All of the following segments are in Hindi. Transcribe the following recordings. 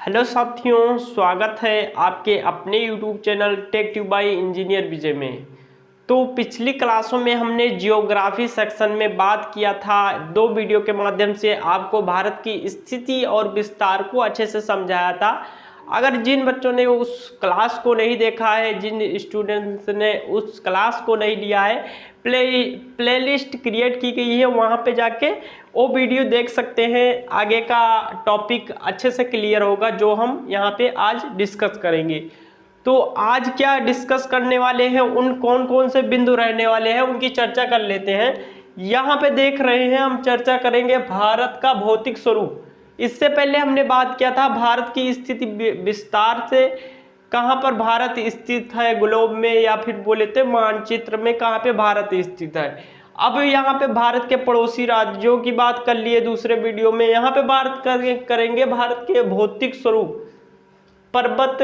हेलो साथियों, स्वागत है आपके अपने YouTube channel tech tube by engineer Vijay में। तो पिछली क्लासों में हमने जियोग्राफी सेक्शन में बात किया था। 2 वीडियो के माध्यम से आपको भारत की स्थिति और विस्तार को अच्छे से समझाया था। अगर जिन बच्चों ने उस क्लास को नहीं देखा है, जिन स्टूडेंट्स ने उस क्लास को नहीं लिया है, प्लेलिस्ट क्रिएट की गई है, वहाँ पे जाके वो वीडियो देख सकते हैं। आगे का टॉपिक अच्छे से क्लियर होगा जो हम यहाँ पे आज डिस्कस करेंगे। तो आज क्या डिस्कस करने वाले हैं, उन कौन कौन से बिंदु रहने वाले हैं उनकी चर्चा कर लेते हैं। यहाँ पे देख रहे हैं, हम चर्चा करेंगे भारत का भौतिक स्वरूप। इससे पहले हमने बात किया था भारत की स्थिति विस्तार से, कहाँ पर भारत स्थित है ग्लोब में, या फिर बोले थे मानचित्र में कहाँ पे भारत स्थित है। अब यहाँ पे भारत के पड़ोसी राज्यों की बात कर लिए दूसरे वीडियो में। यहाँ पे बात करेंगे भारत के भौतिक स्वरूप, पर्वत।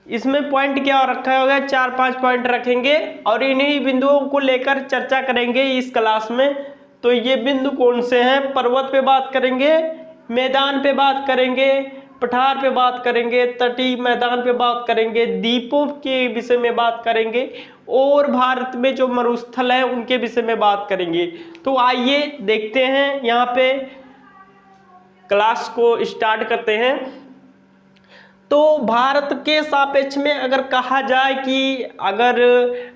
इसमें पॉइंट क्या रखा होगा, 4-5 पॉइंट रखेंगे और इन्हीं बिंदुओं को लेकर चर्चा करेंगे इस क्लास में। तो ये बिंदु कौन से हैं? पर्वत पे बात करेंगे, मैदान पे बात करेंगे, पठार पे बात करेंगे, तटीय मैदान पे बात करेंगे, द्वीपों के विषय में बात करेंगे और भारत में जो मरुस्थल है उनके विषय में बात करेंगे। तो आइए देखते हैं, यहाँ पे क्लास को स्टार्ट करते हैं। तो भारत के सापेक्ष में अगर कहा जाए कि अगर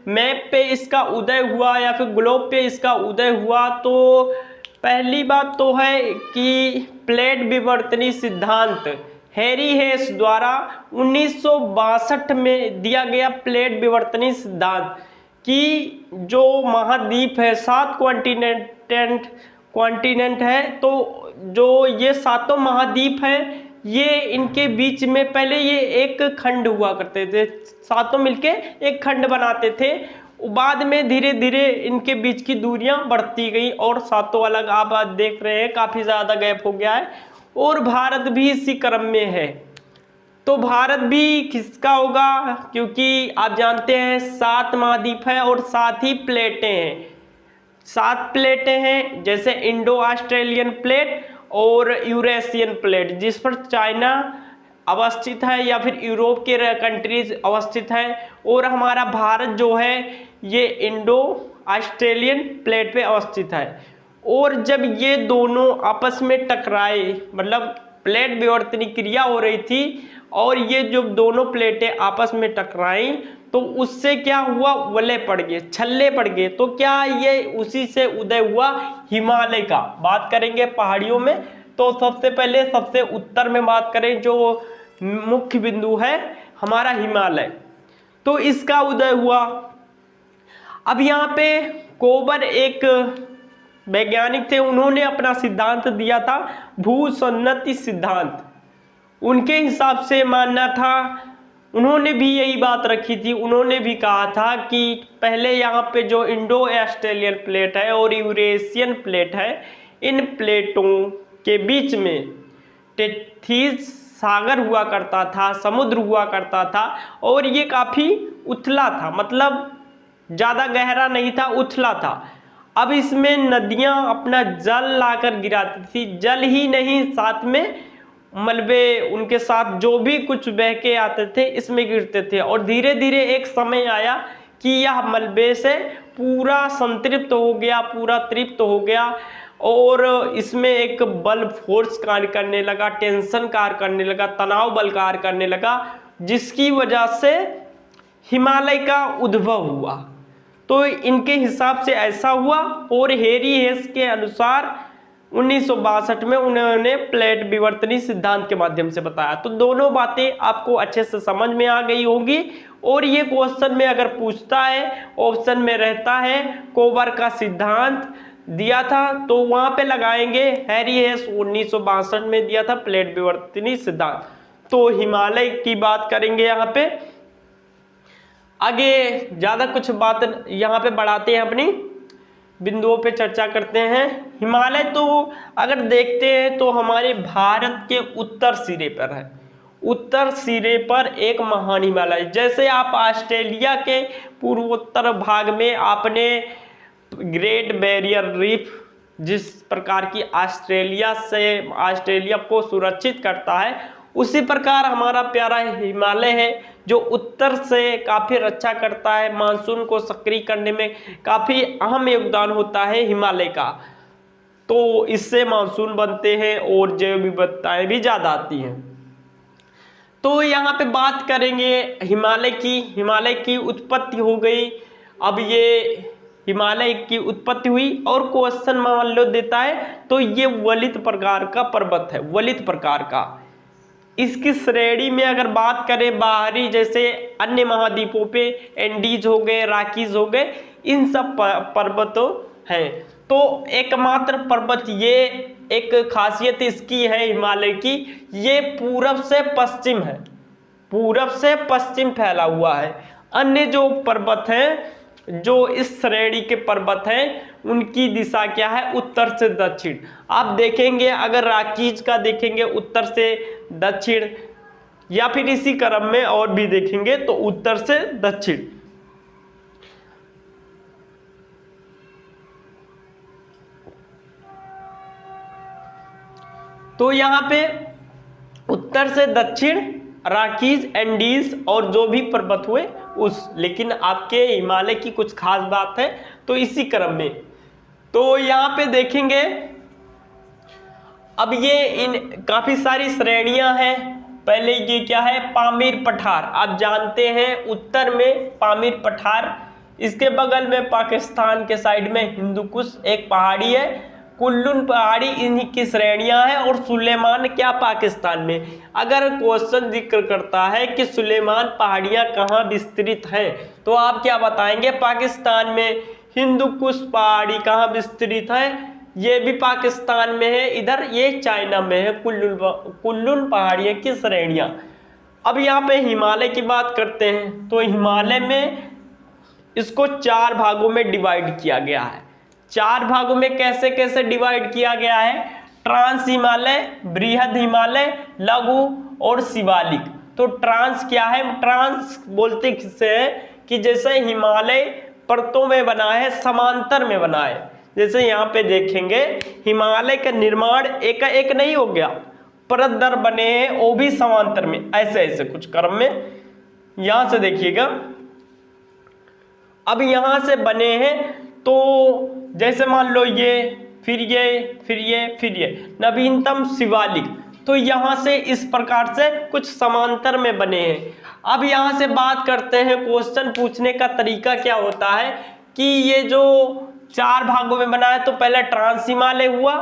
मैप पे इसका उदय हुआ या फिर ग्लोब पे इसका उदय हुआ, तो पहली बात तो है कि प्लेट विवर्तनी सिद्धांत हैरी हेस द्वारा 1962 में दिया गया प्लेट विवर्तनी सिद्धांत कि जो महाद्वीप है, 7 कॉन्टिनेंट है, तो जो ये 7 महाद्वीप हैं, ये इनके बीच में पहले ये एक खंड हुआ करते थे, 7 मिलके एक खंड बनाते थे। बाद में धीरे धीरे इनके बीच की दूरियां बढ़ती गई और 7 अलग, आप देख रहे हैं काफी ज्यादा गैप हो गया है। और भारत भी इसी क्रम में है। तो भारत भी किसका होगा, क्योंकि आप जानते हैं 7 महाद्वीप है और 7 ही प्लेटें हैं। 7 प्लेटें हैं, जैसे इंडो ऑस्ट्रेलियन प्लेट और यूरेशियन प्लेट, जिस पर चाइना अवस्थित है या फिर यूरोप के कंट्रीज अवस्थित है। और हमारा भारत जो है ये इंडो ऑस्ट्रेलियन प्लेट पे अवस्थित है। और जब ये दोनों आपस में टकराए, मतलब प्लेट विवर्तनी क्रिया हो रही थी और ये जो दोनों प्लेटें आपस में टकराई, तो उससे क्या हुआ, वलय पड़ गए, छल्ले पड़ गए। तो क्या ये उसी से उदय हुआ हिमालय का। बात करेंगे पहाड़ियों में, तो सबसे पहले सबसे उत्तर में बात करें, जो मुख्य बिंदु है हमारा हिमालय, तो इसका उदय हुआ। अब यहाँ पे कोबर एक वैज्ञानिक थे, उन्होंने अपना सिद्धांत दिया था भूसन्नति सिद्धांत। उनके हिसाब से मानना था, उन्होंने भी यही बात रखी थी। उन्होंने भी कहा था कि पहले यहाँ पे जो इंडो ऑस्ट्रेलियन प्लेट है और यूरेशियन प्लेट है, इन प्लेटों के बीच में टेथीज सागर हुआ करता था, समुद्र हुआ करता था और ये काफ़ी उथला था, मतलब ज़्यादा गहरा नहीं था, उथला था। अब इसमें नदियाँ अपना जल लाकर गिराती थी, जल ही नहीं साथ में मलबे, उनके साथ जो भी कुछ बह के आते थे इसमें गिरते थे। और धीरे धीरे एक समय आया कि यह मलबे से पूरा संतृप्त हो गया, पूरा तृप्त हो गया और इसमें एक बल फोर्स कार्य करने लगा, टेंशन कार्य करने लगा, तनाव बल कार्य करने लगा, जिसकी वजह से हिमालय का उद्भव हुआ। तो इनके हिसाब से ऐसा हुआ। और हैरी हेस के अनुसार 1962 में उन्होंने प्लेट विवर्तनी सिद्धांत के माध्यम से बताया। तो दोनों बातें आपको अच्छे से समझ में आ गई होंगी। और ये क्वेश्चन में अगर पूछता है, ऑप्शन में रहता है कोबर का सिद्धांत दिया था, तो वहां पे लगाएंगे हैरी हेस 1962 में दिया था प्लेट विवर्तनी सिद्धांत। तो हिमालय की बात करेंगे यहाँ पे। आगे ज्यादा कुछ बात यहाँ पे बढ़ाते हैं, अपनी बिंदुओं पे चर्चा करते हैं। हिमालय तो अगर देखते हैं तो हमारे भारत के उत्तर सिरे पर है, उत्तर सिरे पर एक महान हिमालय। जैसे आप ऑस्ट्रेलिया के पूर्वोत्तर भाग में आपने ग्रेट बैरियर रीफ, जिस प्रकार की ऑस्ट्रेलिया को सुरक्षित करता है, उसी प्रकार हमारा प्यारा हिमालय है जो उत्तर से काफ़ी रक्षा करता है, मानसून को सक्रिय करने में काफ़ी अहम योगदान होता है हिमालय का। तो इससे मानसून बनते हैं और जैव विविधताएं भी ज़्यादा आती हैं। तो यहाँ पे बात करेंगे हिमालय की उत्पत्ति हो गई। अब ये हिमालय की उत्पत्ति हुई और क्वेश्चन मान लो देता है तो ये वलित प्रकार का पर्वत है, वलित प्रकार का। इसकी श्रेणी में अगर बात करें बाहरी जैसे अन्य महाद्वीपों पे एंडीज हो गए, रॉकीज हो गए, इन सब पर्वतों हैं। तो एकमात्र पर्वत ये एक खासियत इसकी है हिमालय की, ये पूरब से पश्चिम है, पूरब से पश्चिम फैला हुआ है। अन्य जो पर्वत हैं, जो इस श्रेणी के पर्वत हैं, उनकी दिशा क्या है, उत्तर से दक्षिण। आप देखेंगे अगर रॉकीज का देखेंगे उत्तर से दक्षिण, या फिर इसी क्रम में और भी देखेंगे तो उत्तर से दक्षिण। तो यहाँ पे उत्तर से दक्षिण रॉकीज, एंडीज और जो भी पर्वत हुए उस, लेकिन आपके हिमालय की कुछ खास बात है तो इसी क्रम में। तो यहाँ पे देखेंगे अब ये इन काफी सारी श्रेणियां हैं। पहले ये क्या है, पामीर पठार, आप जानते हैं उत्तर में पामीर पठार, इसके बगल में पाकिस्तान के साइड में हिंदू कुश एक पहाड़ी है, कुल्लून पहाड़ी इन्हीं की श्रेणियां हैं, और सुलेमान क्या पाकिस्तान में। अगर क्वेश्चन जिक्र करता है कि सुलेमान पहाड़ियां कहाँ विस्तृत हैं तो आप क्या बताएंगे, पाकिस्तान में। हिंदू कुश पहाड़ी कहाँ विस्तृत है, ये भी पाकिस्तान में है, इधर ये चाइना में है, कुल्लून पहाड़ियों की श्रेणियां। अब यहाँ पे हिमालय की बात करते हैं तो हिमालय में इसको 4 भागों में डिवाइड किया गया है। 4 भागों में कैसे कैसे डिवाइड किया गया है, ट्रांस हिमालय, बृहद हिमालय, लघु और शिवालिक। तो ट्रांस क्या है, ट्रांस बोलते किससे है कि जैसे हिमालय परतों में बना है, समांतर में बना है। जैसे यहाँ पे देखेंगे हिमालय का निर्माण एक एक नहीं हो गया, परत दर बने हैं वो भी समांतर में, ऐसे ऐसे कुछ क्रम में। यहां से देखिएगा, अब यहां से बने हैं तो जैसे मान लो ये, फिर ये, फिर ये, फिर ये, नवीनतम शिवालिक। तो यहां से इस प्रकार से कुछ समांतर में बने हैं। अब यहां से बात करते हैं, क्वेश्चन पूछने का तरीका क्या होता है कि ये जो 4 भागों में बना है तो पहले ट्रांस हिमालय हुआ।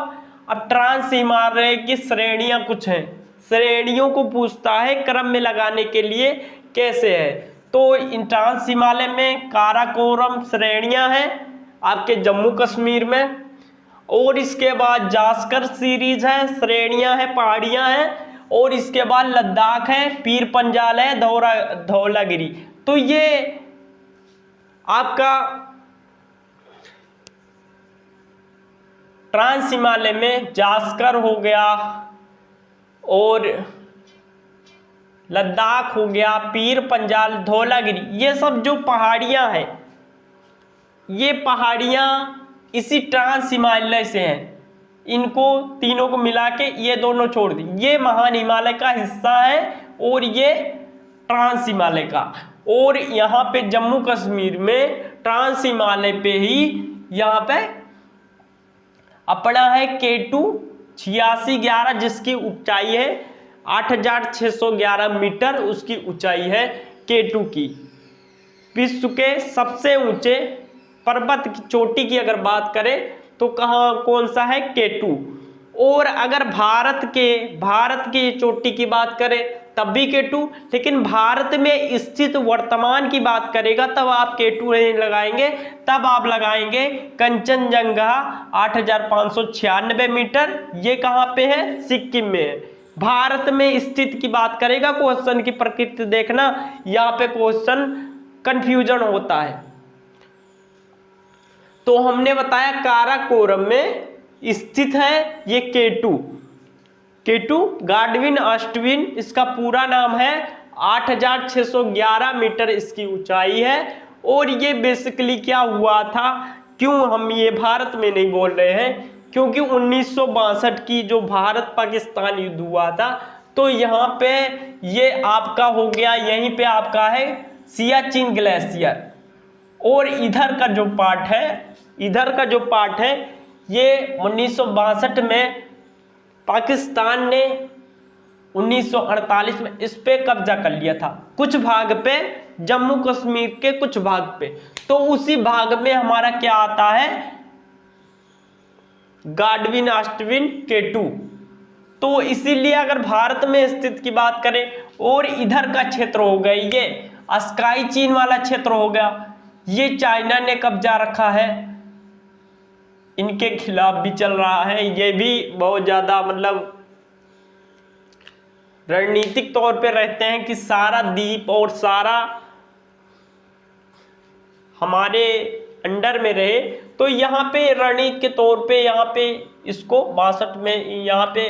अब ट्रांस हिमालय की श्रेणियां कुछ हैं, श्रेणियों को पूछता है क्रम में लगाने के लिए कैसे है। तो इन ट्रांस हिमालय में काराकोरम श्रेणियां हैं आपके जम्मू कश्मीर में, और इसके बाद जास्कर सीरीज है, श्रेणियां हैं, पहाड़ियां हैं, और इसके बाद लद्दाख है, पीर पंजाल है, धौलागिरी। तो ये आपका ट्रांस हिमालय में जास्कर हो गया और लद्दाख हो गया, पीर पंजाल, धौलागिरी, ये सब जो पहाड़ियां हैं, ये पहाड़ियां इसी ट्रांस हिमालय से हैं। इनको तीनों को मिला के ये दोनों छोड़ दी, ये महान हिमालय का हिस्सा है और ये ट्रांस हिमालय का। और यहाँ पे जम्मू कश्मीर में ट्रांस हिमालय पे ही यहाँ पे अपना है K2 8611, जिसकी ऊंचाई है 8611 मीटर, उसकी ऊंचाई है K2 की। विश्व के सबसे ऊंचे पर्वत की चोटी की अगर बात करें तो कहाँ कौन सा है, K2। और अगर भारत की चोटी की बात करें तब भी K2, लेकिन भारत में स्थित वर्तमान की बात करेगा तब आप K2 नहीं लगाएंगे, तब आप लगाएंगे कंचनजंगा 8596 मीटर। ये कहाँ पे है, सिक्किम में है। भारत में स्थित की बात करेगा, क्वेश्चन की प्रकृति देखना, यहाँ पे क्वेश्चन कंफ्यूजन होता है। तो हमने बताया काराकोरम में स्थित है ये K2 गाडविन ऑस्टविन, इसका पूरा नाम है, 8611 मीटर इसकी ऊंचाई है। और ये बेसिकली क्या हुआ था, क्यों हम ये भारत में नहीं बोल रहे हैं, क्योंकि 1962 की जो भारत पाकिस्तान युद्ध हुआ था तो यहाँ पे ये आपका हो गया, यहीं पे आपका है सियाचिन ग्लेशियर। और इधर का जो पार्ट है ये 1962 में पाकिस्तान ने 1948 में इस पे कब्जा कर लिया था, कुछ भाग पे, जम्मू कश्मीर के कुछ भाग पे। तो उसी भाग में हमारा क्या आता है, गाडविन ऑस्टिन K2। तो इसीलिए अगर भारत में स्थित की बात करें, और इधर का क्षेत्र हो गया ये स्काई चीन वाला क्षेत्र हो गया, ये चाइना ने कब्जा रखा है, इनके खिलाफ भी चल रहा है। ये भी बहुत ज्यादा मतलब रणनीतिक तौर पे रहते हैं कि सारा द्वीप और सारा हमारे अंडर में रहे। तो यहाँ पे रणनीति के तौर पे यहाँ पे इसको 62 में यहाँ पे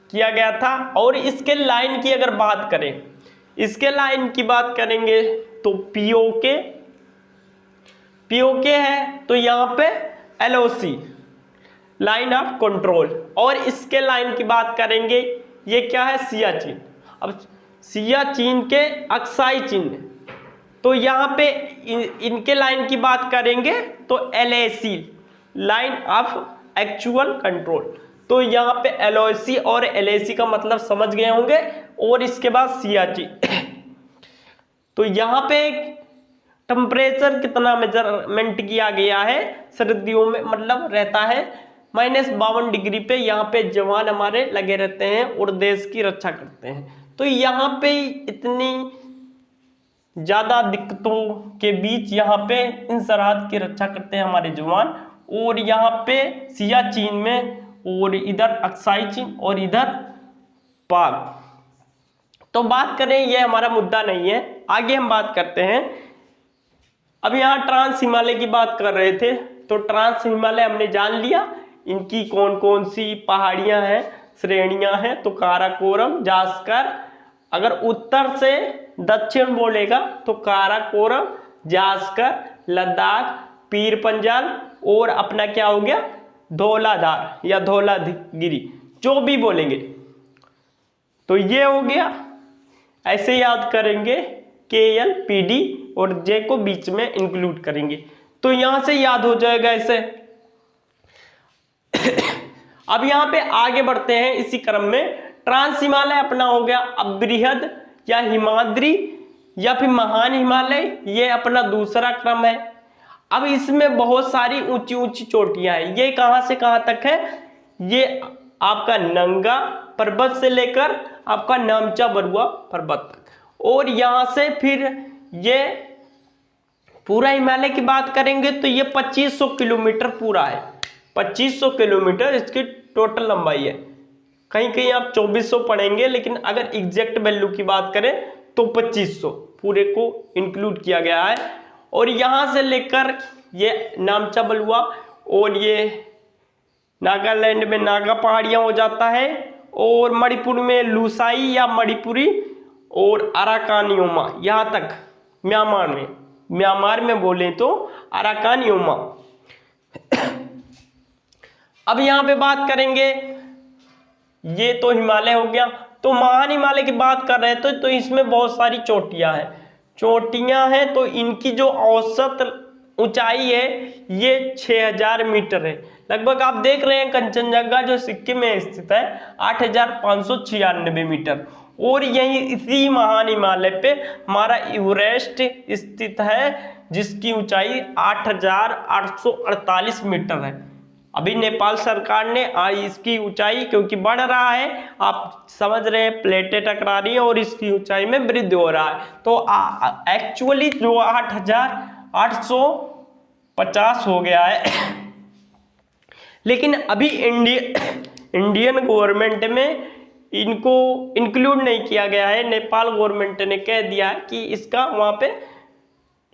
किया गया था। और इसके लाइन की अगर बात करें, इसके लाइन की बात करेंगे तो पीओके है, तो यहाँ पे LOC लाइन ऑफ कंट्रोल। और इसके लाइन की बात करेंगे, ये क्या है, सियाचिन। अब सियाचिन के अक्साई चिन्ह, तो यहाँ पे इनके लाइन की बात करेंगे तो LAC line of actual control. तो यहाँ पे LOC और LAC का मतलब समझ गए होंगे। और इसके बाद सियाचिन, तो यहाँ पे टेम्परेचर कितना मेजरमेंट किया गया है, सर्दियों में मतलब रहता है -52 डिग्री पे। यहाँ पे जवान हमारे लगे रहते हैं और देश की रक्षा करते हैं। तो यहाँ पे इतनी ज्यादा दिक्कतों के बीच यहाँ पे इन सरहद की रक्षा करते हैं हमारे जवान। और यहाँ पे सियाचिन में, और इधर अक्साई चीन और इधर पाक। तो बात करें, ये हमारा मुद्दा नहीं है, आगे हम बात करते हैं। अब यहाँ ट्रांस हिमालय की बात कर रहे थे, तो ट्रांस हिमालय हमने जान लिया, इनकी कौन कौन सी पहाड़ियां हैं, श्रेणियां हैं। तो काराकोरम, जास्कर, अगर उत्तर से दक्षिण बोलेगा तो काराकोरम, जास्कर, लद्दाख, पीर पंजाल, और अपना क्या हो गया, धौलाधार या धौलागिरी, जो भी बोलेंगे। तो ये हो गया, ऐसे याद करेंगे, KL, PD और J को बीच में इंक्लूड करेंगे, तो यहां से याद हो जाएगा ऐसे। अब यहाँ पे आगे बढ़ते हैं इसी क्रम में। ट्रांस हिमालय अपना हो गया, अब बृहद या हिमाद्री या फिर महान हिमालय, ये अपना दूसरा क्रम है। अब इसमें बहुत सारी ऊंची ऊंची चोटियां हैं। ये कहां से कहां तक है, ये आपका नंगा पर्वत से लेकर आपका नामचा बरुआ पर्वत तक। और यहां से फिर ये पूरा हिमालय की बात करेंगे तो ये 2500 किलोमीटर पूरा है, 2500 किलोमीटर इसकी टोटल लंबाई है। कहीं कहीं आप 2400 पढ़ेंगे, लेकिन अगर एग्जैक्ट वैल्यू की बात करें तो 2500 पूरे को इंक्लूड किया गया है। और यहां से लेकर ये नामचा बलुआ, और ये नागालैंड में नागा पहाड़ियां हो जाता है, और मणिपुर में लूसाई या मणिपुरी, और अराकानियोमा यहाँ तक म्यांमार में बोले तो अराकानियोमा। अब यहाँ पे बात करेंगे, ये तो हिमालय हो गया। तो महान हिमालय की बात कर रहे थे, तो इसमें बहुत सारी चोटियां हैं। तो इनकी जो औसत ऊंचाई है ये 6000 मीटर है लगभग। आप देख रहे हैं कंचनजंगा जो सिक्किम में स्थित है 8596 मीटर। और यही इसी महान हिमालय पे हमारा एवरेस्ट स्थित है, जिसकी ऊंचाई 8848 मीटर है। अभी नेपाल सरकार ने इसकी ऊंचाई, क्योंकि बढ़ रहा है, आप समझ रहे हैं, प्लेटें टकरा रही है और इसकी ऊंचाई में वृद्धि हो रहा है। तो एक्चुअली जो 8850 हो गया है। लेकिन अभी इंडियन गवर्नमेंट में इनको इंक्लूड नहीं किया गया है। नेपाल गवर्नमेंट ने कह दिया कि इसका वहां पे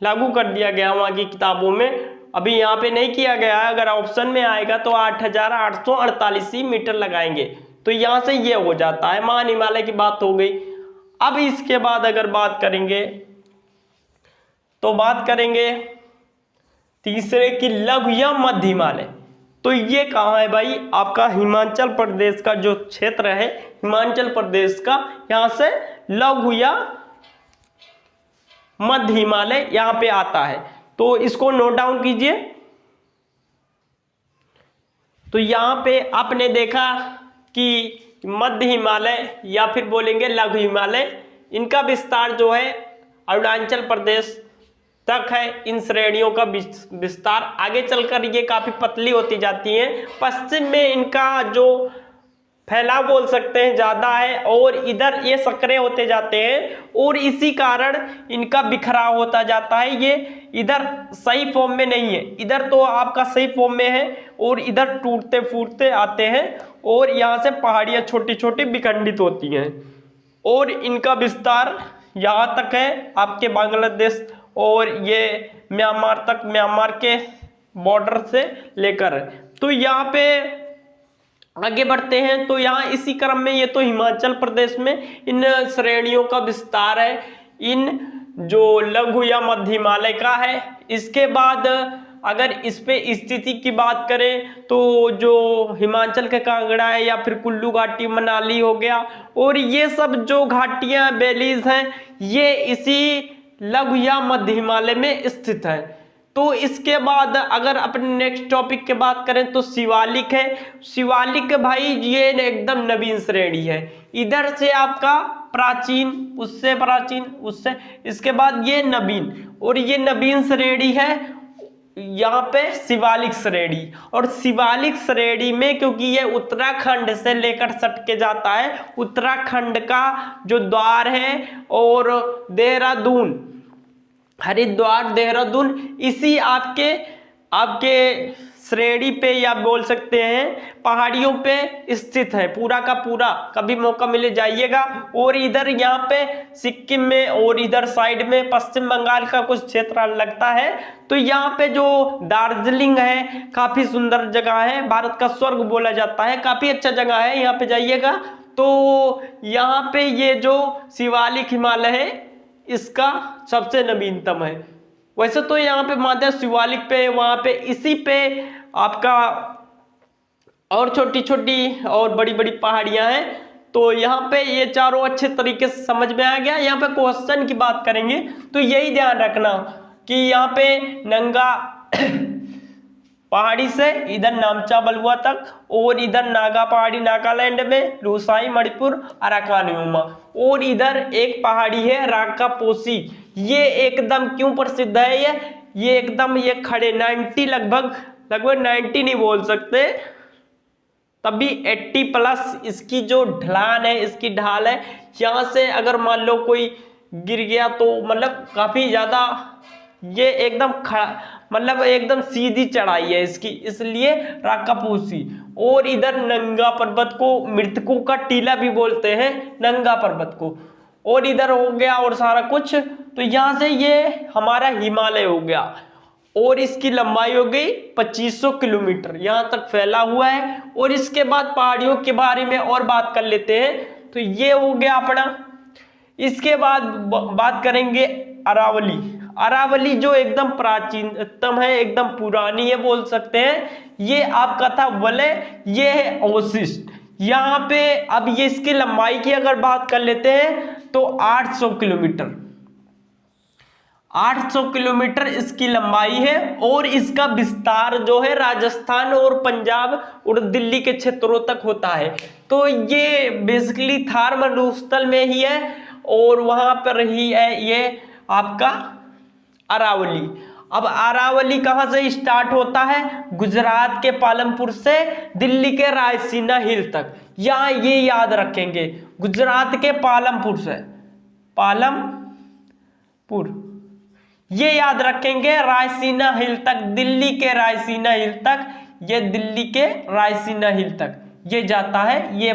लागू कर दिया गया, वहां की किताबों में। अभी यहाँ पे नहीं किया गया है, अगर ऑप्शन में आएगा तो 8848 मीटर लगाएंगे, तो यहाँ से ये हो जाता है। महान हिमालय की बात हो गई। अब इसके बाद अगर बात करेंगे तो बात करेंगे तीसरे की लघु या मध्य हिमालय। तो ये कहाँ है भाई, आपका हिमाचल प्रदेश का जो क्षेत्र है, हिमाचल प्रदेश का, यहां से लघु या मध्य हिमालय यहां पे आता है। तो इसको नोट डाउन कीजिए। तो यहां पे आपने देखा कि मध्य हिमालय या फिर बोलेंगे लघु हिमालय, इनका विस्तार जो है अरुणाचल प्रदेश तक है। इन श्रेणियों का विस्तार आगे चलकर ये काफी पतली होती जाती हैं। पश्चिम में इनका जो फैलाव बोल सकते हैं ज्यादा है, और इधर ये सक्रिय होते जाते हैं, और इसी कारण इनका बिखराव होता जाता है। ये इधर सही फॉर्म में नहीं है, इधर तो आपका सही फॉर्म में है, और इधर टूटते फूटते आते हैं, और यहाँ से पहाड़ियाँ छोटी छोटी विखंडित होती हैं, और इनका विस्तार यहाँ तक है आपके बांग्लादेश और ये म्यांमार तक, म्यांमार के बॉर्डर से लेकर। तो यहाँ पे आगे बढ़ते हैं। तो यहाँ इसी क्रम में ये तो हिमाचल प्रदेश में इन श्रेणियों का विस्तार है, इन जो लघु या मध्य हिमालय का है। इसके बाद अगर इस पे स्थिति की बात करें तो जो हिमाचल के कांगड़ा है या फिर कुल्लू घाटी, मनाली हो गया, और ये सब जो घाटियां वैलीज हैं ये इसी लघु या मध्य हिमालय में स्थित है। तो इसके बाद अगर अपने नेक्स्ट टॉपिक की बात करें तो शिवालिक है। शिवालिक भाई ये एकदम नवीन श्रेणी है, इधर से आपका प्राचीन, उससे प्राचीन, उससे, इसके बाद ये नवीन, और ये नवीन श्रेणी है यहाँ पे शिवालिक श्रेणी। और शिवालिक श्रेणी में क्योंकि ये उत्तराखंड से लेकर सट के जाता है, उत्तराखंड का जो द्वार है और देहरादून, हरिद्वार, देहरादून, इसी आपके श्रेणी पे या बोल सकते हैं पहाड़ियों पे स्थित है पूरा का पूरा। कभी मौका मिले जाइएगा। और इधर यहाँ पे सिक्किम में और इधर साइड में पश्चिम बंगाल का कुछ क्षेत्र लगता है। तो यहाँ पे जो दार्जिलिंग है काफी सुंदर जगह है, भारत का स्वर्ग बोला जाता है, काफी अच्छा जगह है, यहाँ पे जाइएगा। तो यहाँ पे ये जो शिवालिक हिमालय है इसका सबसे नवीनतम है। वैसे तो यहाँ पे माता शिवालिक पे, वहां पे इसी पे आपका और छोटी छोटी और बड़ी बड़ी पहाड़ियां हैं। तो यहाँ पे ये चारों अच्छे तरीके से समझ में आ गया। यहाँ पे क्वेश्चन की बात करेंगे तो यही ध्यान रखना कि यहाँ पे नंगा पहाड़ी से इधर नामचा बलुआ तक, और इधर नागा पहाड़ी नागालैंड में, रूसाई मणिपुर, अराकान योमा, और इधर एक पहाड़ी है राका पोसी। ये एकदम क्यों प्रसिद्ध है, ये एकदम ये खड़े 90 लगभग 90 नहीं बोल सकते, तभी 80 प्लस इसकी जो ढलान है, इसकी ढाल है। यहाँ से अगर मान लो कोई गिर गया तो मतलब काफी ज्यादा ये एकदम खड़ा, मतलब एकदम सीधी चढ़ाई है इसकी, इसलिए राकापोसी। और इधर नंगा पर्वत को मृतकों का टीला भी बोलते हैं, नंगा पर्वत को। और इधर हो गया और सारा कुछ। तो यहाँ से ये हमारा हिमालय हो गया, और इसकी लंबाई हो गई 2500 किलोमीटर, यहाँ तक फैला हुआ है। और इसके बाद पहाड़ियों के बारे में और बात कर लेते हैं। तो ये हो गया अपना। इसके बाद बात करेंगे अरावली। अरावली जो एकदम प्राचीनतम है, एकदम पुरानी है बोल सकते हैं। ये आपका था वलय, ये है अवशिष्ट। यहाँ पे अब ये इसकी लंबाई की अगर बात कर लेते हैं तो 800 किलोमीटर, 800 किलोमीटर इसकी लंबाई है। और इसका विस्तार जो है राजस्थान और पंजाब और दिल्ली के क्षेत्रों तक होता है। तो ये बेसिकली थार मरुस्थल में ही है, और वहां पर ही है ये आपका अरावली। अब अरावली कहां से स्टार्ट होता है, गुजरात के पालमपुर से दिल्ली के रायसीना हिल तक। यहाँ ये याद रखेंगे, गुजरात के पालमपुर से, पालमपुर, ये याद रखेंगे, रायसीना हिल तक, दिल्ली के रायसीना हिल तक, ये दिल्ली के रायसीना हिल तक ये जाता है ये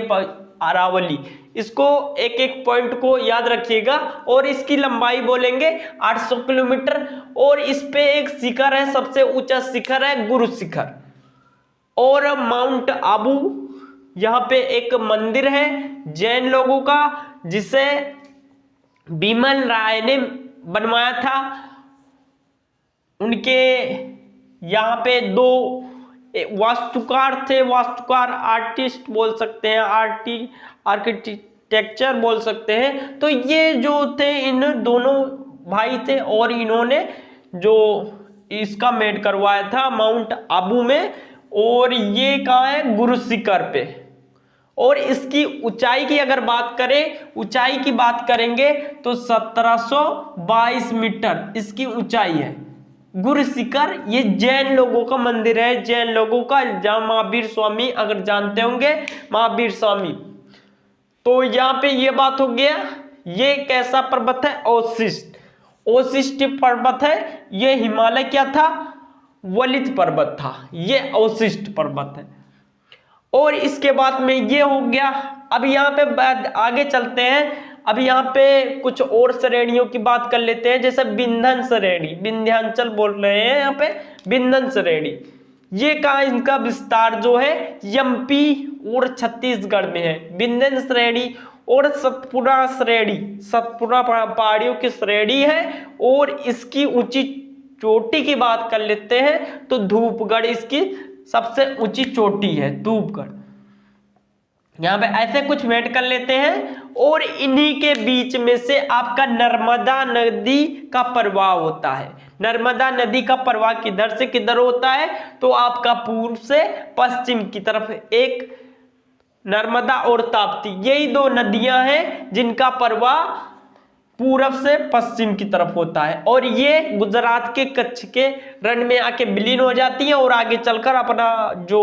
अरावली। इसको एक एक पॉइंट को याद रखिएगा। और इसकी लंबाई बोलेंगे 800 किलोमीटर। और इस पे एक शिखर है, सबसे ऊंचा शिखर है गुरु शिखर। और माउंट आबू, यहाँ पे एक मंदिर है जैन लोगों का, जिसे बिमल राय ने बनवाया था। उनके यहाँ पे 2 वास्तुकार थे, वास्तुकार आर्टिस्ट बोल सकते हैं, आर्किटेक्चर बोल सकते हैं। तो ये जो थे इन दोनों भाई थे और इन्होंने जो इसका मेड करवाया था माउंट आबू में, और ये कहाँ है, गुरु शिखर पे। और इसकी ऊंचाई की अगर बात करें, ऊंचाई की बात करेंगे तो 1722 मीटर इसकी ऊंचाई है। गुरु शिखर ये जैन लोगों का मंदिर है, जैन लोगों का, जहां महावीर स्वामी, अगर जानते होंगे महावीर स्वामी। तो यहाँ पे ये बात हो गया। ये कैसा पर्वत है, औशिष्ट, औशिष्ट पर्वत है। ये हिमालय क्या था, वलित पर्वत था, ये औशिष्ट पर्वत है। और इसके बाद में ये हो गया। अब यहाँ पे आगे चलते हैं। अब यहाँ पे कुछ और श्रेणियों की बात कर लेते हैं, जैसे विंध्य श्रेणी, विंध्याचल बोल रहे हैं यहाँ पे, विंध्य श्रेणी। ये कहाँ, इनका विस्तार जो है एमपी और छत्तीसगढ़ में है। विंध्य श्रेणी और सतपुड़ा श्रेणी, सतपुड़ा पहाड़ियों की श्रेणी है। और इसकी ऊंची चोटी की बात कर लेते हैं तो धूपगढ़ इसकी सबसे ऊंची चोटी है, धूपगढ़। यहाँ पे ऐसे कुछ मेट कर लेते हैं। और इन्हीं के बीच में से आपका नर्मदा नदी का प्रवाह होता है। नर्मदा नदी का प्रवाह किधर से किधर होता है, तो आपका पूर्व से पश्चिम की तरफ। एक नर्मदा और ताप्ती, यही दो नदियां हैं जिनका प्रवाह पूरब से पश्चिम की तरफ होता है। और ये गुजरात के कच्छ के रण में आके विलीन हो जाती हैं और आगे चलकर अपना जो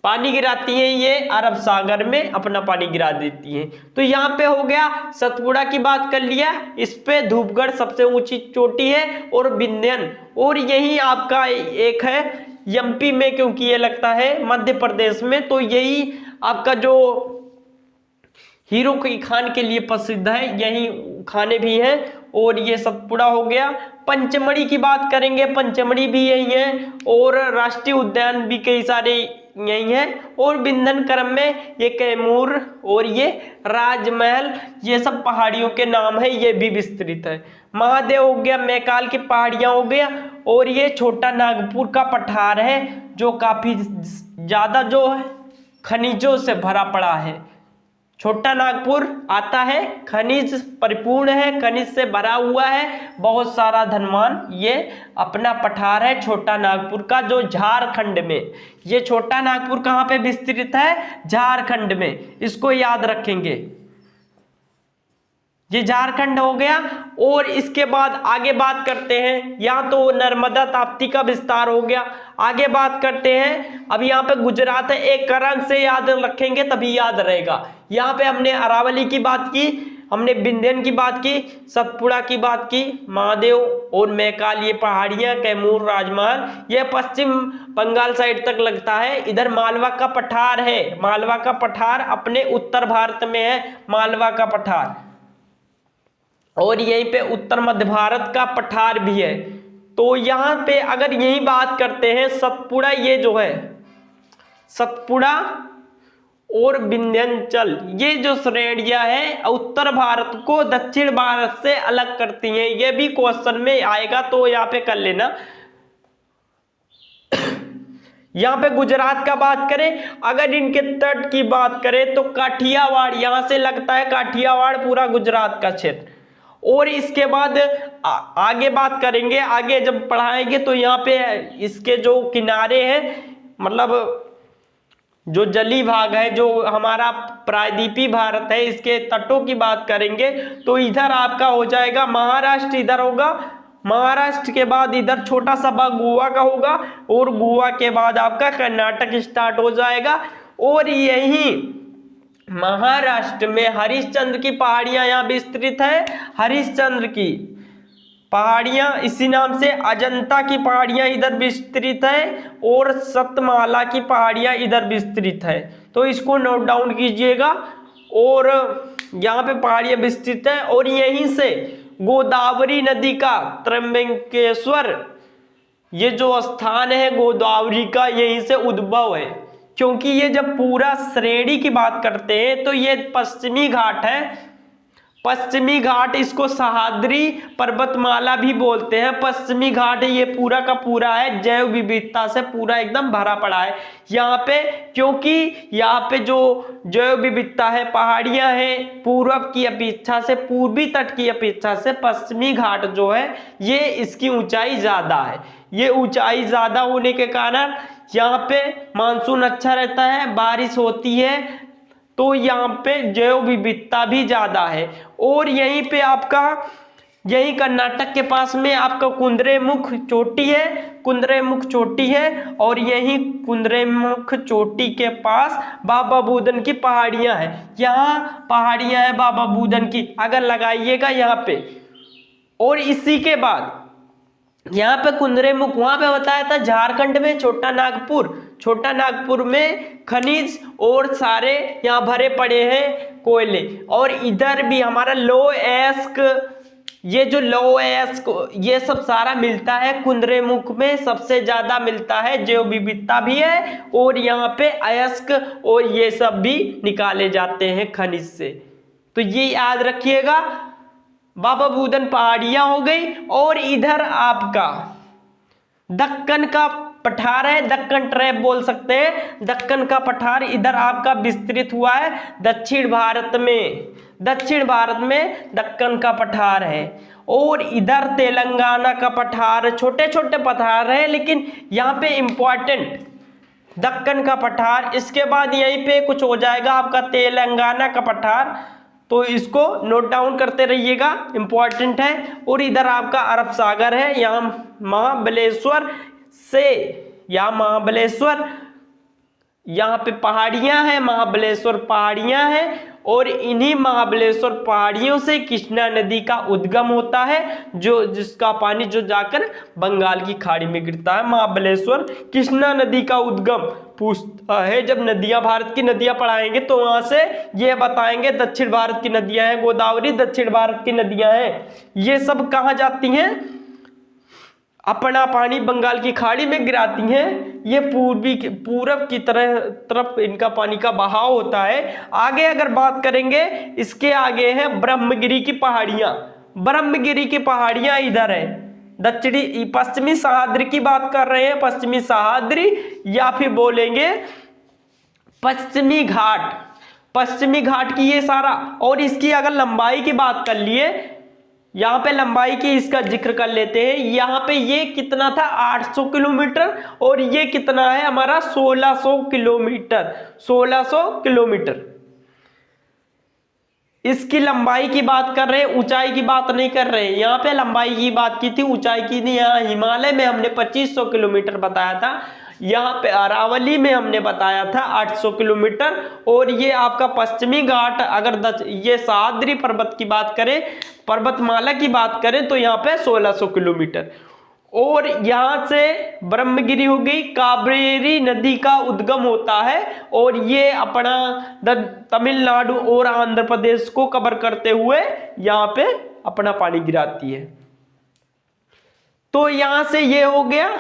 पानी गिराती हैं, ये अरब सागर में अपना पानी गिरा देती हैं। तो यहाँ पे हो गया, सतपुड़ा की बात कर लिया, इस पे धूपगढ़ सबसे ऊंची चोटी है, और विंध्यन। और यही आपका एक है एमपी में, क्योंकि ये लगता है मध्य प्रदेश में। तो यही आपका जो हीरो की खान के लिए प्रसिद्ध है, यही खाने भी हैं। और ये सतपुड़ा हो गया। पंचमढ़ी की बात करेंगे, पंचमढ़ी भी यही है। और राष्ट्रीय उद्यान भी कई सारे यही है। और विंध्यन क्रम में ये कैमूर और ये राजमहल, ये सब पहाड़ियों के नाम है, ये भी विस्तृत है। महादेव हो गया, मैकाल की पहाड़ियां हो गया। और ये छोटा नागपुर का पठार है, जो काफी ज्यादा जो है खनिजों से भरा पड़ा है। छोटा नागपुर आता है, खनिज परिपूर्ण है, खनिज से भरा हुआ है, बहुत सारा धनवान ये अपना पठार है छोटा नागपुर का, जो झारखंड में। ये छोटा नागपुर कहाँ पे विस्तृत है, झारखंड में, इसको याद रखेंगे। ये झारखंड हो गया। और इसके बाद आगे बात करते हैं, यहाँ तो नर्मदा ताप्ती का विस्तार हो गया। आगे बात करते हैं, अब यहाँ पे गुजरात है, एक कारण से याद रखेंगे तभी याद रहेगा। यहाँ पे हमने अरावली की बात की, हमने विंध्यन की बात की, सतपुड़ा की बात की, महादेव और मैकाल ये पहाड़ियां, कैमूर, राजमहल, ये पश्चिम बंगाल साइड तक लगता है। इधर मालवा का पठार है, मालवा का पठार अपने उत्तर भारत में है, मालवा का पठार। और यहीं पे उत्तर मध्य भारत का पठार भी है। तो यहाँ पे अगर यही बात करते हैं, सतपुड़ा ये जो है, सतपुड़ा और विंध्याचल, ये जो श्रेणियां हैं उत्तर भारत को दक्षिण भारत से अलग करती हैं। ये भी क्वेश्चन में आएगा, तो यहाँ पे कर लेना। यहाँ पे गुजरात का बात करें, अगर इनके तट की बात करें तो काठियावाड़, यहाँ से लगता है काठियावाड़ पूरा गुजरात का क्षेत्र। और इसके बाद आगे बात करेंगे, आगे जब पढ़ाएंगे तो यहाँ पे इसके जो किनारे हैं, मतलब जो जली भाग है, जो हमारा प्रायद्वीपीय भारत है, इसके तटों की बात करेंगे तो इधर आपका हो जाएगा महाराष्ट्र, इधर होगा महाराष्ट्र के बाद इधर छोटा सा भाग गोवा का होगा, और गोवा के बाद आपका कर्नाटक स्टार्ट हो जाएगा। और यही महाराष्ट्र में हरिश्चंद्र की पहाड़ियां यहाँ विस्तृत है। हरिश्चंद्र की पहाड़ियां इसी नाम से, अजंता की पहाड़ियां इधर विस्तृत है, और सतमाला की पहाड़ियां इधर विस्तृत है। तो इसको नोट डाउन कीजिएगा। और यहाँ पे पहाड़ियां विस्तृत है। और यहीं से गोदावरी नदी का त्र्यंबकेश्वर, ये जो स्थान है गोदावरी का, यहीं से उद्भव है। क्योंकि ये जब पूरा श्रेणी की बात करते हैं तो ये पश्चिमी घाट है, पश्चिमी घाट, इसको सह्याद्री पर्वतमाला भी बोलते हैं। पश्चिमी घाट ये पूरा का पूरा है जैव विविधता से पूरा एकदम भरा पड़ा है यहाँ पे, क्योंकि यहाँ पे जो जैव विविधता है, पहाड़ियां हैं, पूर्व की अपेक्षा से, पूर्वी तट की अपेक्षा से पश्चिमी घाट जो है ये इसकी ऊंचाई ज्यादा है। ये ऊंचाई ज्यादा होने के कारण यहाँ पे मानसून अच्छा रहता है, बारिश होती है, तो यहाँ पे जैव विविधता भी ज्यादा है। और यहीं पे आपका, यही कर्नाटक के पास में आपका कुद्रेमुख चोटी है, कुद्रेमुख चोटी है, और यही कुद्रेमुख चोटी के पास बाबा बुदन की पहाड़ियां हैं। यहाँ पहाड़ियां हैं बाबा बुदन की, अगर लगाइएगा यहाँ पे। और इसी के बाद यहाँ पे कुद्रेमुख, वहां पे बताया था झारखंड में छोटा नागपुर, छोटा नागपुर में खनिज और सारे यहाँ भरे पड़े हैं कोयले। और इधर भी हमारा लोएस्क, ये जो लोएस्क ये सब सारा मिलता है कुद्रेमुख में, सबसे ज्यादा मिलता है, जैव विविधता भी है, और यहाँ पे अयस्क और ये सब भी निकाले जाते हैं खनिज से। तो ये याद रखिएगा, बाबा बुदन पहाड़ियां हो गई। और इधर आपका दक्कन का पठार है, दक्कन ट्रैप बोल सकते हैं, दक्कन का पठार इधर आपका विस्तृत हुआ है दक्षिण भारत में, दक्षिण भारत में दक्कन का पठार है। और इधर तेलंगाना का पठार, छोटे छोटे पठार है लेकिन यहाँ पे इंपॉर्टेंट दक्कन का पठार। इसके बाद यहीं पे कुछ हो जाएगा आपका तेलंगाना का पठार, तो इसको नोट डाउन करते रहिएगा, इंपॉर्टेंट है। और इधर आपका अरब सागर है, यहाँ महाबलेश्वर से, यहाँ महाबलेश्वर, यहाँ पे पहाड़ियां हैं, महाबलेश्वर पहाड़ियां हैं, और इन्हीं महाबलेश्वर पहाड़ियों से कृष्णा नदी का उद्गम होता है, जो जिसका पानी जो जाकर बंगाल की खाड़ी में गिरता है। महाबलेश्वर कृष्णा नदी का उद्गम पूछता है, जब नदियां, भारत की नदियां पढ़ाएंगे तो वहां से ये बताएंगे दक्षिण भारत की नदियां हैं, गोदावरी दक्षिण भारत की नदियां हैं, ये सब कहाँ जाती हैं, अपना पानी बंगाल की खाड़ी में गिराती हैं। ये पूरब की तरफ इनका पानी का बहाव होता है। आगे अगर बात करेंगे, इसके आगे है ब्रह्मगिरी की पहाड़ियां, ब्रह्मगिरी की पहाड़ियां इधर है, दक्षिणी पश्चिमी सह्याद्री की बात कर रहे हैं, पश्चिमी सह्याद्री, या फिर बोलेंगे पश्चिमी घाट, पश्चिमी घाट की ये सारा। और इसकी अगर लंबाई की बात कर लिए, यहाँ पे लंबाई की इसका जिक्र कर लेते हैं। यहाँ पे ये कितना था 800 किलोमीटर, और ये कितना है हमारा 1600 किलोमीटर, 1600 किलोमीटर। इसकी लंबाई की बात कर रहे हैं, ऊंचाई की बात नहीं कर रहे हैं। यहाँ पे लंबाई की बात की थी, ऊंचाई की नहीं। यहाँ हिमालय में हमने 2500 किलोमीटर बताया था, यहाँ पे अरावली में हमने बताया था 800 किलोमीटर। और ये आपका पश्चिमी घाट, अगर ये सह्याद्री पर्वत की बात करें, पर्वतमाला की बात करें, तो यहाँ पे 1600 किलोमीटर। और यहाँ से ब्रह्मगिरी हो गई, कावेरी नदी का उद्गम होता है, और ये अपना तमिलनाडु और आंध्र प्रदेश को कवर करते हुए यहाँ पे अपना पानी गिराती है। तो यहाँ से ये हो गया,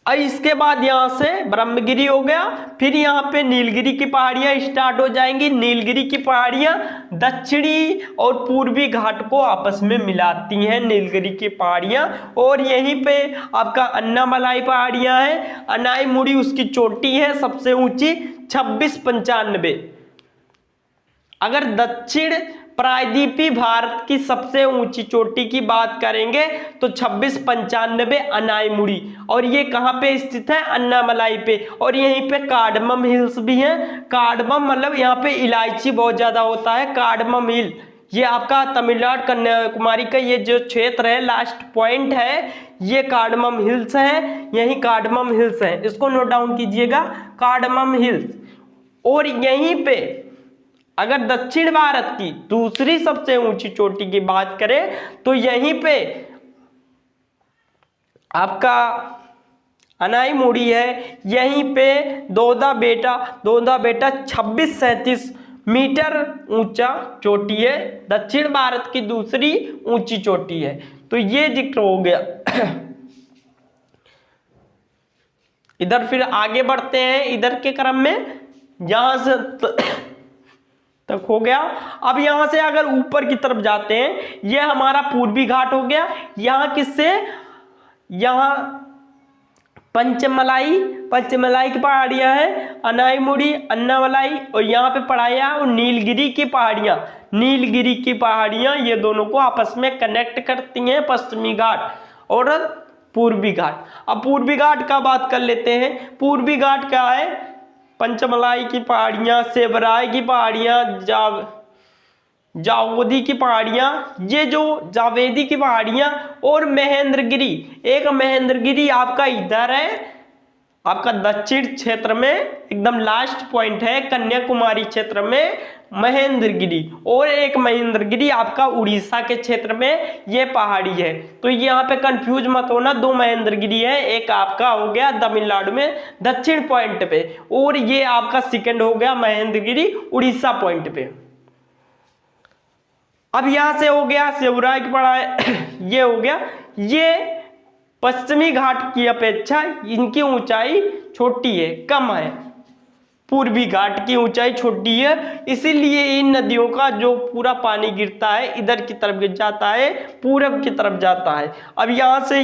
और इसके बाद यहाँ से ब्रह्मगिरी हो गया। फिर यहाँ पे नीलगिरी की पहाड़ियाँ स्टार्ट हो जाएंगी। नीलगिरी की पहाड़ियाँ दक्षिणी और पूर्वी घाट को आपस में मिलाती हैं, नीलगिरी की पहाड़ियाँ। और यहीं पे आपका अन्नामलाई पहाड़ियाँ हैं, अनाईमुड़ी उसकी चोटी है सबसे ऊंची 2695। अगर दक्षिण प्रायद्वीपीय भारत की सबसे ऊंची चोटी की बात करेंगे तो 2695 अनाईमुड़ी, और ये कहाँ पे स्थित है, अन्नामलाई पे। और यहीं पे कार्डमम हिल्स भी हैं। कार्डमम मतलब यहाँ पे इलायची बहुत ज्यादा होता है, कार्डमम हिल। ये आपका तमिलनाडु कन्याकुमारी का ये जो क्षेत्र है, लास्ट पॉइंट है, ये कार्डमम हिल्स है, यही कार्डमम हिल्स है, इसको नोट डाउन कीजिएगा, कार्डमम हिल्स। और यहीं पे अगर दक्षिण भारत की दूसरी सबसे ऊंची चोटी की बात करें तो यहीं पे आपका अनाईमुड़ी है, यहीं पे दोदा बेटा 2637 मीटर ऊंचा चोटी है, दक्षिण भारत की दूसरी ऊंची चोटी है। तो ये जिक्र हो गया। इधर फिर आगे बढ़ते हैं, इधर के क्रम में, यहां से तक हो गया। अब यहां से अगर ऊपर की तरफ जाते हैं, ये हमारा पूर्वी घाट हो गया। यहाँ किससे, यहाँ पंचमलाई की पहाड़ियां हैं, अनाईमुड़ी, अन्नामलाई, और यहाँ पे पढ़ाया और नीलगिरी की पहाड़ियां ये दोनों को आपस में कनेक्ट करती हैं, पश्चिमी घाट और पूर्वी घाट। अब पूर्वी घाट का बात कर लेते हैं। पूर्वी घाट क्या है, पंचमलाई की पहाड़ियां, सेबराय की पहाड़ियां, जावोदी की पहाड़ियां, ये जो जावेदी की पहाड़ियां और महेंद्रगिरी। एक महेंद्रगिरी आपका इधर है, आपका दक्षिण क्षेत्र में एकदम लास्ट पॉइंट है, कन्याकुमारी क्षेत्र में महेंद्रगिरी, और एक महेंद्रगिरी आपका उड़ीसा के क्षेत्र में ये पहाड़ी है। तो यहाँ पे कंफ्यूज मत होना, दो महेंद्रगिरी है, एक आपका हो गया तमिलनाडु में दक्षिण पॉइंट पे, और ये आपका सेकंड हो गया महेंद्रगिरी उड़ीसा पॉइंट पे। अब यहां से हो गया सेबराय की पहाड़ी, ये हो गया। ये पश्चिमी घाट की अपेक्षा इनकी ऊंचाई छोटी है, कम है। पूर्वी घाट की ऊंचाई छोटी है, इसीलिए इन नदियों का जो पूरा पानी गिरता है इधर की तरफ गिर जाता है, पूरब की तरफ जाता है। अब यहां से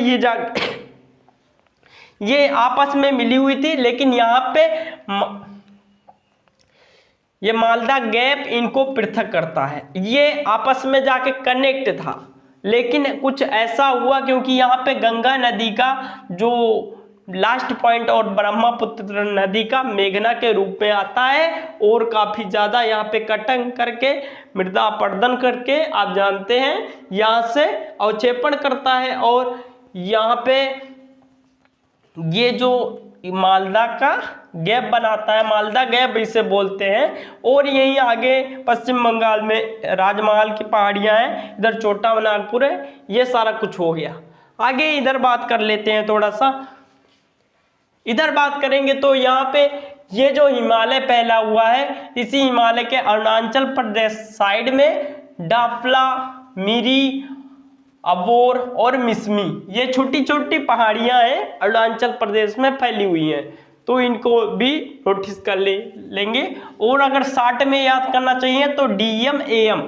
ये आपस में मिली हुई थी, लेकिन यहाँ पे ये मालदा गैप इनको पृथक करता है, ये आपस में जाके कनेक्ट था। लेकिन कुछ ऐसा हुआ क्योंकि यहाँ पे गंगा नदी का जो लास्ट पॉइंट और ब्रह्मपुत्र नदी का मेघना के रूप में आता है, और काफी ज्यादा यहाँ पे कटन करके, मृदा अपरदन करके, आप जानते हैं यहाँ से अवक्षेपण करता है, और यहाँ पे ये जो मालदा का गैप बनाता है, मालदा गैप इसे बोलते हैं। और यहीं आगे पश्चिम बंगाल में राजमहल की पहाड़ियां हैं, इधर छोटा नागपुर है, ये सारा कुछ हो गया। आगे इधर बात कर लेते हैं, थोड़ा सा इधर बात करेंगे तो यहाँ पे ये जो हिमालय फैला हुआ है, इसी हिमालय के अरुणाचल प्रदेश साइड में डाफला, मिरी, अबोर और मिसमी, ये छोटी छोटी पहाड़ियां हैं, अरुणाचल प्रदेश में फैली हुई हैं, तो इनको भी नोटिस कर लेंगे। और अगर शॉर्ट में याद करना चाहिए तो डीएम एएम,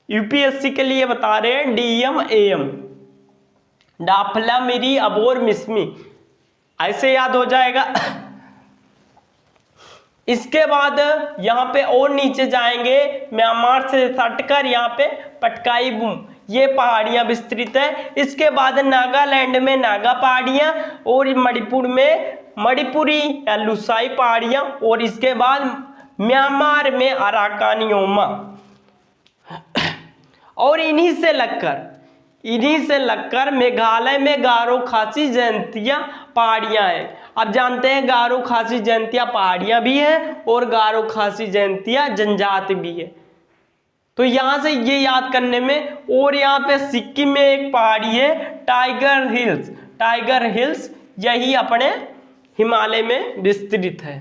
यूपीएससी के लिए बता रहे हैं, डीएम एएम, डाफला, मिरी, अबोर, मिसमी, ऐसे याद हो जाएगा। इसके बाद यहाँ पे और नीचे जाएंगे, म्यांमार से सटकर यहाँ पे पटकाई बूम, ये पहाड़ियां विस्तृत है। इसके बाद नागालैंड में नागा पहाड़ियां, और मणिपुर में मणिपुरी या लुसाई पहाड़ियां, और इसके बाद म्यांमार में अराकानियोमा, और इन्हीं से लगकर मेघालय में गारो खासी जयंतिया पहाड़ियां हैं। अब जानते हैं गारो खासी जयंतिया पहाड़ियां भी हैं और गारो खासी जयंतिया जनजाति भी है, तो यहां से ये याद करने में। और यहाँ पे सिक्किम में एक पहाड़ी है टाइगर हिल्स, यही अपने हिमालय में विस्तृत है।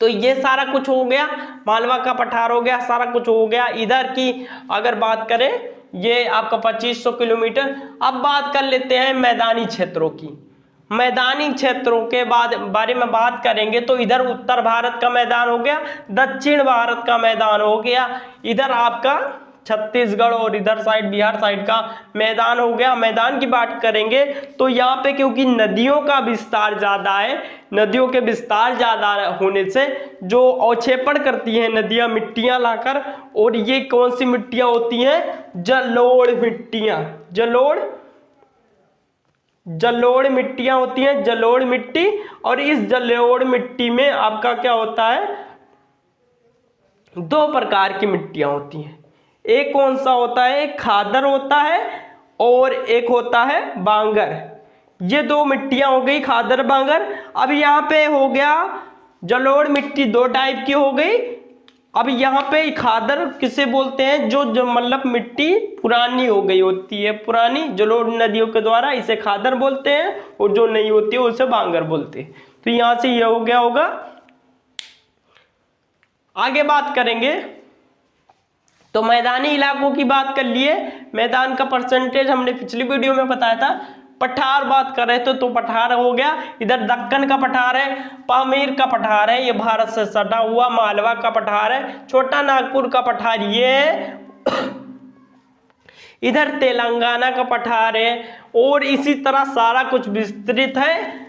तो ये सारा कुछ हो गया, मालवा का पठार हो गया, सारा कुछ हो गया। इधर की अगर बात करें, ये आपका 2500 किलोमीटर। अब बात कर लेते हैं मैदानी क्षेत्रों की। मैदानी क्षेत्रों के बारे में बात करेंगे तो इधर उत्तर भारत का मैदान हो गया, दक्षिण भारत का मैदान हो गया, इधर आपका छत्तीसगढ़ और इधर साइड बिहार साइड का मैदान हो गया। मैदान की बात करेंगे तो यहाँ पे क्योंकि नदियों का विस्तार ज़्यादा है, नदियों के विस्तार ज़्यादा होने से जो अवक्षेपण करती हैं नदियाँ मिट्टियाँ लाकर, और ये कौन सी मिट्टियाँ होती हैं, जलोढ़ मिट्टियाँ, जलोढ़ मिट्टियाँ होती हैं, जलोढ़ मिट्टी। और इस जलोढ़ मिट्टी में आपका क्या होता है, दो प्रकार की मिट्टियाँ होती हैं। एक कौन सा होता है, एक खादर होता है और एक होता है बांगर। ये दो मिट्टियाँ हो गई, खादर बांगर। अब यहाँ पे हो गया जलोढ़ मिट्टी दो टाइप की हो गई। अब यहाँ पे खादर किसे बोलते हैं, जो मतलब मिट्टी पुरानी हो गई होती है, पुरानी जलोढ़ नदियों के द्वारा, इसे खादर बोलते हैं, और जो नहीं होती है उसे बांगर बोलते हैं। तो यहाँ से ये हो गया होगा। आगे बात करेंगे तो मैदानी इलाकों की बात कर लिए। मैदान का परसेंटेज हमने पिछली वीडियो में बताया था, पठार बात कर रहे थे तो पठार हो गया, इधर दक्कन का पठार है, पामीर का पठार है, ये भारत से सटा हुआ, मालवा का पठार है, छोटा नागपुर का पठार ये इधर तेलंगाना का पठार है, और इसी तरह सारा कुछ विस्तृत है।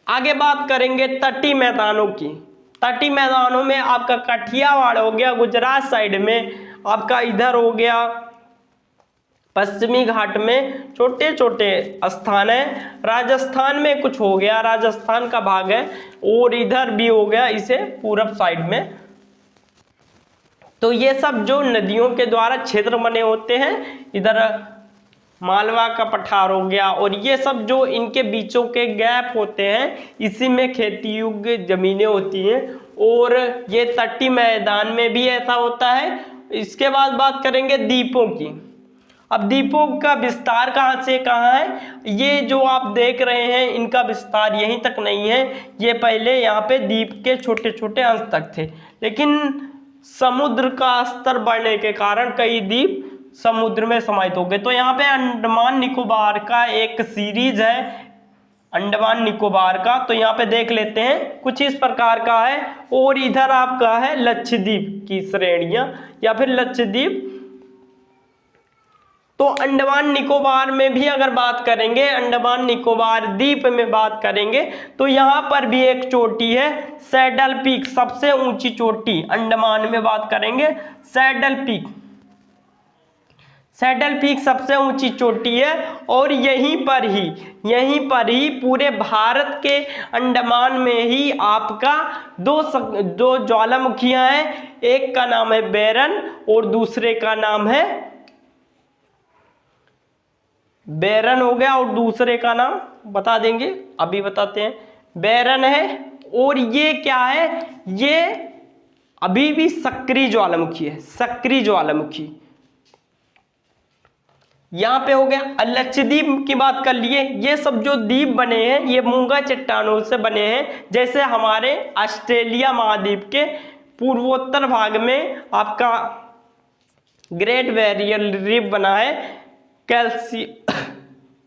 आगे बात करेंगे तटीय मैदानों की। तटीय मैदानों में आपका काठियावाड़ हो गया, गुजरात साइड में आपका इधर हो गया, पश्चिमी घाट में छोटे छोटे स्थान है, राजस्थान में कुछ हो गया, राजस्थान का भाग है, और इधर भी हो गया इसे पूरब साइड में। तो ये सब जो नदियों के द्वारा क्षेत्र बने होते हैं, इधर मालवा का पठार हो गया, और ये सब जो इनके बीचों के गैप होते हैं, इसी में खेती योग्य जमीनें होती हैं, और ये तटीय मैदान में भी ऐसा होता है। इसके बाद बात करेंगे द्वीपों की। अब द्वीपों का विस्तार कहाँ से कहाँ है, ये जो आप देख रहे हैं इनका विस्तार यहीं तक नहीं है, ये पहले यहाँ पे द्वीप के छोटे छोटे अंश तक थे, लेकिन समुद्र का स्तर बढ़ने के कारण कई द्वीप समुद्र में समाहित हो गए। तो यहाँ पे अंडमान निकोबार का एक सीरीज है, अंडमान निकोबार का, तो यहाँ पे देख लेते हैं, कुछ इस प्रकार का है। और इधर आपका है लक्षद्वीप की श्रेणियां या फिर लक्षद्वीप। तो अंडमान निकोबार में भी अगर बात करेंगे, अंडमान निकोबार द्वीप में बात करेंगे, तो यहाँ पर भी एक चोटी है, सैडल पीक, सबसे ऊंची चोटी अंडमान में बात करेंगे, सैडल पीक। सैडल पीक सबसे ऊंची चोटी है, और यहीं पर ही पूरे भारत के अंडमान में ही आपका दो ज्वालामुखियां हैं, एक का नाम है बेरन और दूसरे का नाम है बेरन हो गया, और दूसरे का नाम बता देंगे, अभी बताते हैं, बेरन है। और ये क्या है, ये अभी भी सक्रिय ज्वालामुखी है, सक्रिय ज्वालामुखी। यहाँ पे हो गया। लक्षद्वीप की बात कर लिए, ये सब जो द्वीप बने हैं ये मूंगा चट्टानों से बने हैं, जैसे हमारे ऑस्ट्रेलिया महाद्वीप के पूर्वोत्तर भाग में आपका ग्रेट बैरियर रीफ बना है,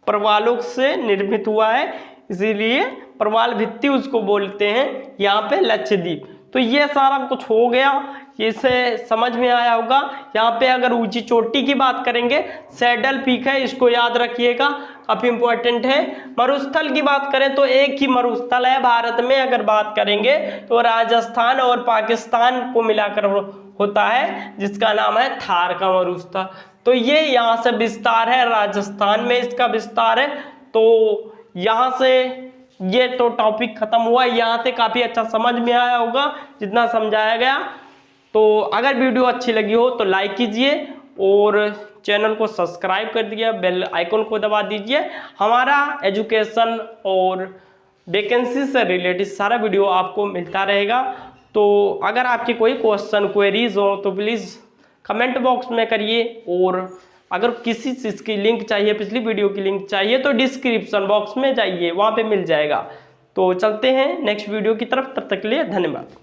प्रवालों से निर्मित हुआ है, इसीलिए प्रवाल भित्ति उसको बोलते हैं यहाँ पे लक्षद्वीप। तो ये सारा कुछ हो गया, इसे समझ में आया होगा। यहाँ पे अगर ऊंची चोटी की बात करेंगे, सैडल पीक है, इसको याद रखिएगा, काफी इंपॉर्टेंट है। मरुस्थल की बात करें तो एक ही मरुस्थल है भारत में, अगर बात करेंगे तो राजस्थान और पाकिस्तान को मिलाकर होता है, जिसका नाम है थार का मरुस्थल। तो ये यहाँ से विस्तार है, राजस्थान में इसका विस्तार है। तो यहाँ से ये तो टॉपिक खत्म हुआ, यहाँ से काफी अच्छा समझ में आया होगा जितना समझाया गया। तो अगर वीडियो अच्छी लगी हो तो लाइक कीजिए और चैनल को सब्सक्राइब कर दिया, बेल आइकन को दबा दीजिए। हमारा एजुकेशन और वैकेंसी से रिलेटेड सारा वीडियो आपको मिलता रहेगा। तो अगर आपके कोई क्वेश्चन क्वेरीज हो तो प्लीज़ कमेंट बॉक्स में करिए, और अगर किसी चीज़ की लिंक चाहिए, पिछली वीडियो की लिंक चाहिए, तो डिस्क्रिप्शन बॉक्स में जाइए, वहाँ पे मिल जाएगा। तो चलते हैं नेक्स्ट वीडियो की तरफ, तब तक के लिए धन्यवाद।